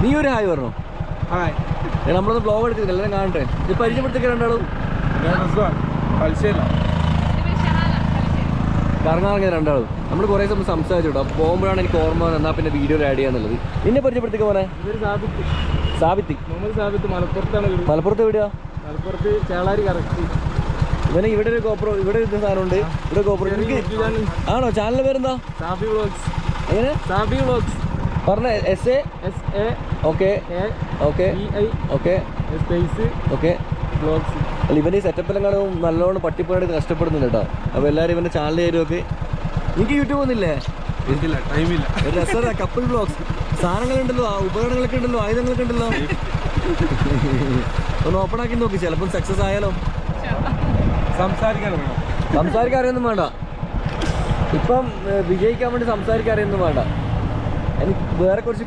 നീ ഒരു ഹായ് പറഞ്ഞോ. നമ്മളൊന്ന് ബ്ലോഗ് എടുക്കുന്നില്ല, എല്ലാവരും കാണട്ടെ. ഇത് പരിചയപ്പെടുത്തിക്കാൻ രണ്ടാളും കറങ്ങാറങ്ങിയ രണ്ടാളും. നമ്മൾ കുറേ സമയം സംസാരിച്ചു. അപ്പോൾ പോകുമ്പോഴാണ് എനിക്ക് ഓർമ്മ എന്നാൽ പിന്നെ വീഡിയോയിൽ ആഡ് ചെയ്യാന്നുള്ളത്. നിന്നെ പരിചയപ്പെടുത്തിക്കാൻ പോനെ. സാബിത്ത്. മലപ്പുറത്ത് എവിടെയാ? മലപ്പുറത്ത് ചേളാരി കറക്റ്റ്. ഇവനെ ഇവിടെ ഒരു ഗോപ്രോ, ഇവിടെ ഒരു സാധനമുണ്ട്. ഇവിടെ ഗോപ്രോ ആണോ? ചാനലിന്റെ പേരെന്താ? സാബി വ്ളോഗ്സ്. എങ്ങനെ? സാബി വ്ളോഗ്സ് പറഞ്ഞ SA okay okay okay okay. അല്ല, ഇവൻ്റെ ഈ സെറ്റപ്പെല്ലാം കാണുമ്പോൾ നല്ലോണം പട്ടിപ്പണിയായിട്ട് കഷ്ടപ്പെടുന്നുണ്ട് കേട്ടോ. അപ്പോൾ എല്ലാവരും ഇവൻ്റെ ചാനൽ കയറുമൊക്കെ. എനിക്ക് യൂട്യൂബ് ഒന്നുമില്ലേ? ടൈമില്ല. രസമാണ് കപ്പിൾ ബ്ലോഗ്സ്. സാധനങ്ങളുണ്ടല്ലോ, ഉപകരണങ്ങളൊക്കെ ഉണ്ടല്ലോ, ആയുധങ്ങളൊക്കെ ഉണ്ടല്ലോ. ഒന്ന് ഓപ്പൺ ആക്കി നോക്കി, ചിലപ്പം സക്സസ് ആയാലോ. സംസാരിക്കാൻ അറിയൊന്നും വേണ്ട. ഇപ്പം വിജയിക്കാൻ വേണ്ടി സംസാരിക്കാൻ അറിയൊന്നും വേണ്ട. എനിക്ക് വേറെ കുറച്ച്